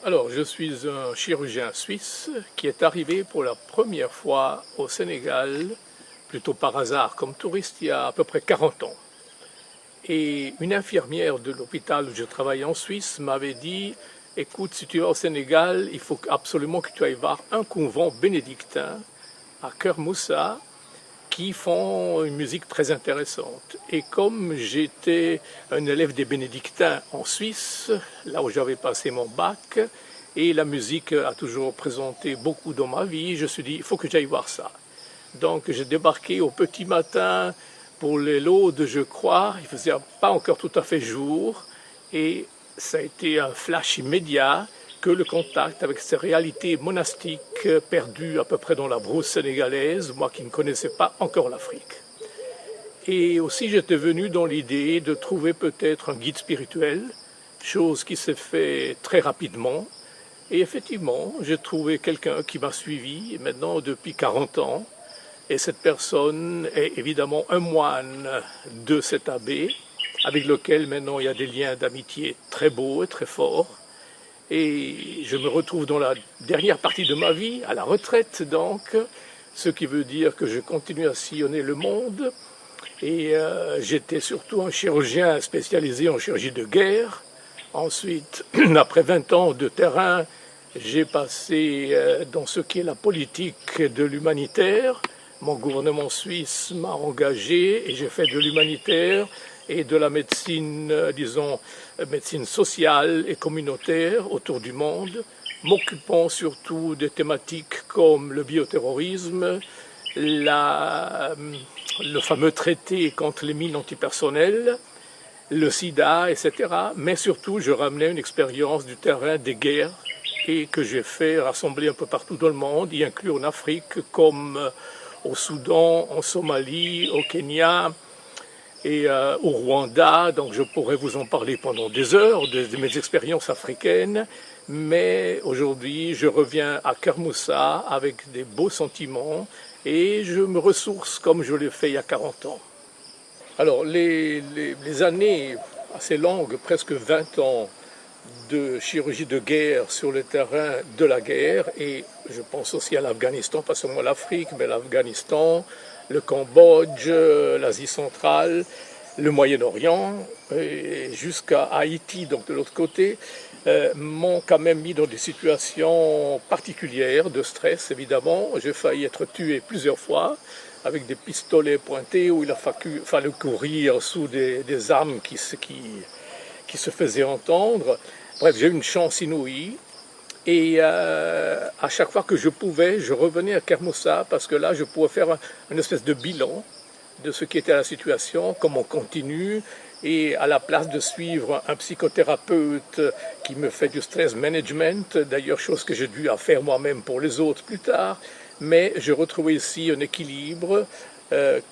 Alors, je suis un chirurgien suisse qui est arrivé pour la première fois au Sénégal, plutôt par hasard, comme touriste, il y a à peu près 40 ans. Et une infirmière de l'hôpital où je travaillais en Suisse m'avait dit « Écoute, si tu vas au Sénégal, il faut absolument que tu ailles voir un couvent bénédictin à Kermoussa qui font une musique très intéressante. » Et comme j'étais un élève des bénédictins en Suisse, là où j'avais passé mon bac, et la musique a toujours représenté beaucoup dans ma vie, je me suis dit, il faut que j'aille voir ça. Donc j'ai débarqué au petit matin pour les Laudes, je crois, il faisait pas encore tout à fait jour, et ça a été un flash immédiat que le contact avec ces réalités monastiques perdues à peu près dans la brousse sénégalaise, moi qui ne connaissais pas encore l'Afrique. Et aussi j'étais venu dans l'idée de trouver peut-être un guide spirituel, chose qui s'est fait très rapidement. Et effectivement, j'ai trouvé quelqu'un qui m'a suivi maintenant depuis 40 ans. Et cette personne est évidemment un moine de cet abbé, avec lequel maintenant il y a des liens d'amitié très beaux et très forts. Et je me retrouve dans la dernière partie de ma vie, à la retraite donc, ce qui veut dire que je continue à sillonner le monde. Et j'étais surtout un chirurgien spécialisé en chirurgie de guerre. Ensuite, après 20 ans de terrain, j'ai passé dans ce qui est la politique de l'humanitaire. Mon gouvernement suisse m'a engagé et j'ai fait de l'humanitaire et de la médecine, disons, médecine sociale et communautaire autour du monde, m'occupant surtout des thématiques comme le bioterrorisme, le fameux traité contre les mines antipersonnelles, le sida, etc. Mais surtout, je ramenais une expérience du terrain des guerres et que j'ai fait rassembler un peu partout dans le monde, y inclus en Afrique, comme au Soudan, en Somalie, au Kenya et au Rwanda. Donc je pourrais vous en parler pendant des heures de mes expériences africaines. Mais aujourd'hui, je reviens à Kermoussa avec des beaux sentiments et je me ressource comme je l'ai fait il y a 40 ans. Alors les années assez longues, presque 20 ans, de chirurgie de guerre sur le terrain de la guerre, et je pense aussi à l'Afghanistan, pas seulement l'Afrique, mais l'Afghanistan, le Cambodge, l'Asie centrale, le Moyen-Orient, jusqu'à Haïti, donc de l'autre côté, m'ont quand même mis dans des situations particulières de stress, évidemment. J'ai failli être tué plusieurs fois avec des pistolets pointés où il a fallu courir sous des armes qui se faisaient entendre. Bref, j'ai eu une chance inouïe et à chaque fois que je pouvais, je revenais à Kermoussa parce que là, je pouvais faire une espèce de bilan de ce qui était la situation, comment on continue, et à la place de suivre un psychothérapeute qui me fait du stress management, d'ailleurs chose que j'ai dû faire moi-même pour les autres plus tard, mais je retrouvais ici un équilibre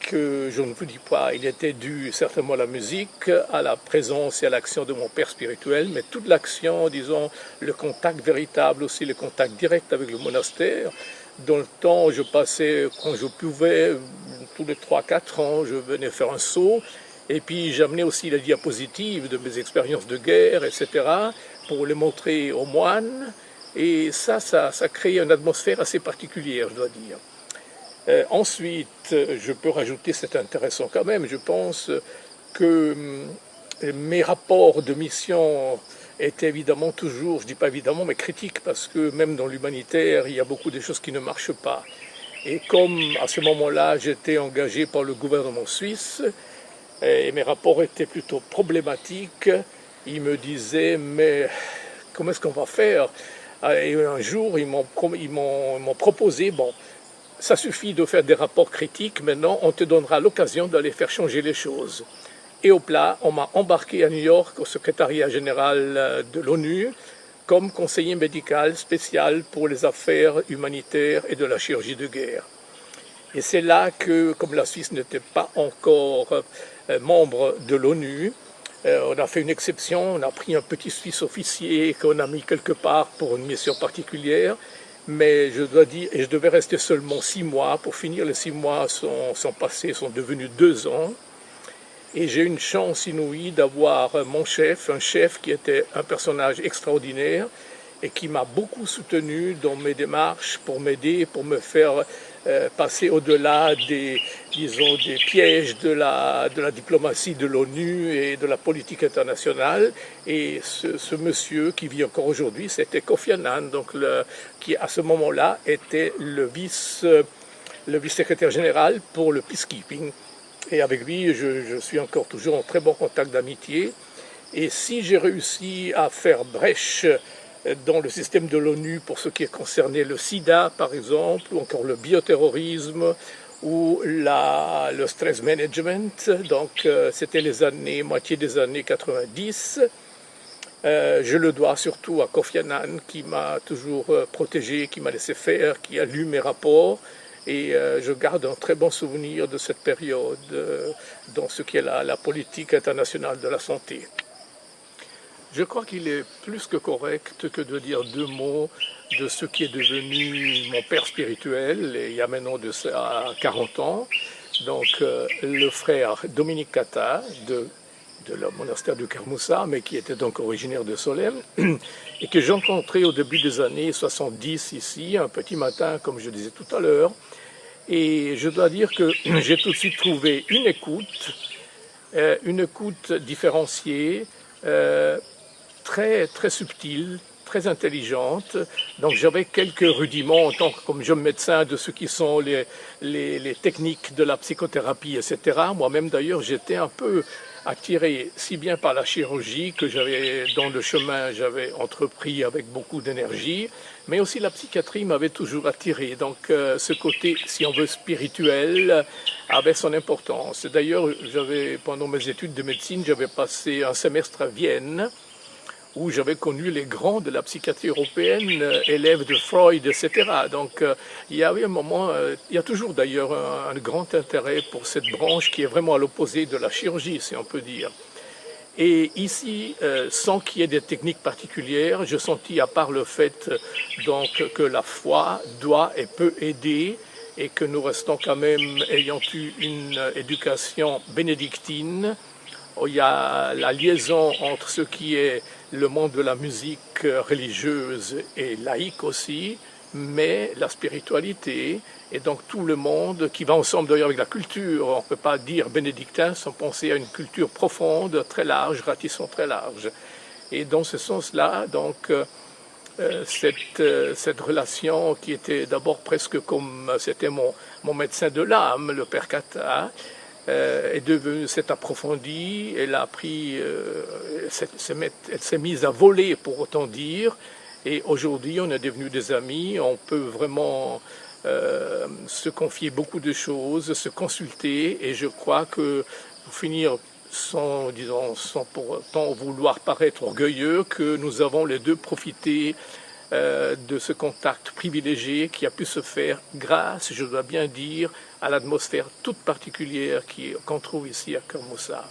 que je ne vous dis pas, il était dû certainement à la musique, à la présence et à l'action de mon père spirituel, mais toute l'action, disons, le contact véritable aussi, le contact direct avec le monastère. Dans le temps, je passais, quand je pouvais, tous les 3-4 ans, je venais faire un saut, et puis j'amenais aussi les diapositives de mes expériences de guerre, etc., pour les montrer aux moines, et ça crée une atmosphère assez particulière, je dois dire. Ensuite, je peux rajouter, c'est intéressant quand même, je pense que mes rapports de mission étaient évidemment toujours, je ne dis pas évidemment, mais critiques, parce que même dans l'humanitaire, il y a beaucoup de choses qui ne marchent pas. Et comme à ce moment-là, j'étais engagé par le gouvernement suisse, et mes rapports étaient plutôt problématiques, ils me disaient, mais comment est-ce qu'on va faire? Et un jour, ils m'ont proposé, bon, ça suffit de faire des rapports critiques, maintenant on te donnera l'occasion d'aller faire changer les choses. Et au plat, on m'a embarqué à New York au secrétariat général de l'ONU comme conseiller médical spécial pour les affaires humanitaires et de la chirurgie de guerre. Et c'est là que, comme la Suisse n'était pas encore membre de l'ONU, on a fait une exception, on a pris un petit Suisse officier qu'on a mis quelque part pour une mission particulière. Mais je dois dire, et je devais rester seulement 6 mois. Pour finir, les 6 mois sont passés, sont devenus 2 ans. Et j'ai eu une chance inouïe d'avoir mon chef, un chef qui était un personnage extraordinaire et qui m'a beaucoup soutenu dans mes démarches pour m'aider, pour me faire passer au-delà disons, des pièges de la diplomatie de l'ONU et de la politique internationale. Et ce monsieur qui vit encore aujourd'hui, c'était Kofi Annan, donc qui à ce moment-là était le vice-secrétaire général pour le peacekeeping. Et avec lui, je suis encore toujours en très bon contact d'amitié. Et si j'ai réussi à faire brèche dans le système de l'ONU pour ce qui concernait le sida, par exemple, ou encore le bioterrorisme, ou le stress management, donc c'était moitié des années 90, je le dois surtout à Kofi Annan qui m'a toujours protégé, qui m'a laissé faire, qui a lu mes rapports. Et je garde un très bon souvenir de cette période dans ce qui est la politique internationale de la santé. Je crois qu'il est plus que correct que de dire deux mots de ce qui est devenu mon père spirituel, et il y a maintenant de ça 40 ans, donc le frère Dominique Kata de le monastère du Kermoussa, mais qui était donc originaire de Solem, et que j'ai rencontré au début des années 70 ici, un petit matin, comme je disais tout à l'heure, et je dois dire que j'ai tout de suite trouvé une écoute différenciée, très, très subtile, très intelligente. Donc j'avais quelques rudiments en tant que comme jeune médecin de ce qui sont les techniques de la psychothérapie, etc. Moi-même d'ailleurs j'étais un peu attiré si bien par la chirurgie que dans le chemin j'avais entrepris avec beaucoup d'énergie, mais aussi la psychiatrie m'avait toujours attiré. Donc ce côté, si on veut, spirituel avait son importance. D'ailleurs, pendant mes études de médecine, j'avais passé un semestre à Vienne, où j'avais connu les grands de la psychiatrie européenne, élèves de Freud, etc. Donc il y avait un moment, il y a toujours d'ailleurs un grand intérêt pour cette branche qui est vraiment à l'opposé de la chirurgie, si on peut dire. Et ici, sans qu'il y ait des techniques particulières, je sentis, à part le fait donc que la foi doit et peut aider, et que nous restons quand même ayant eu une éducation bénédictine, où il y a la liaison entre ce qui est le monde de la musique religieuse et laïque aussi, mais la spiritualité et donc tout le monde qui va ensemble d'ailleurs avec la culture. On ne peut pas dire bénédictin sans penser à une culture profonde, très large, ratisson très large. Et dans ce sens-là, donc cette relation qui était d'abord presque comme c'était mon médecin de l'âme, le père Kata, s'est approfondie, elle a pris, elle s'est mise à voler pour autant dire, et aujourd'hui on est devenus des amis, on peut vraiment se confier beaucoup de choses, se consulter, et je crois que pour finir sans pour autant vouloir paraître orgueilleux, que nous avons les deux profité de ce contact privilégié qui a pu se faire grâce, je dois bien dire, à l'atmosphère toute particulière qu'on trouve ici à Kermoussa.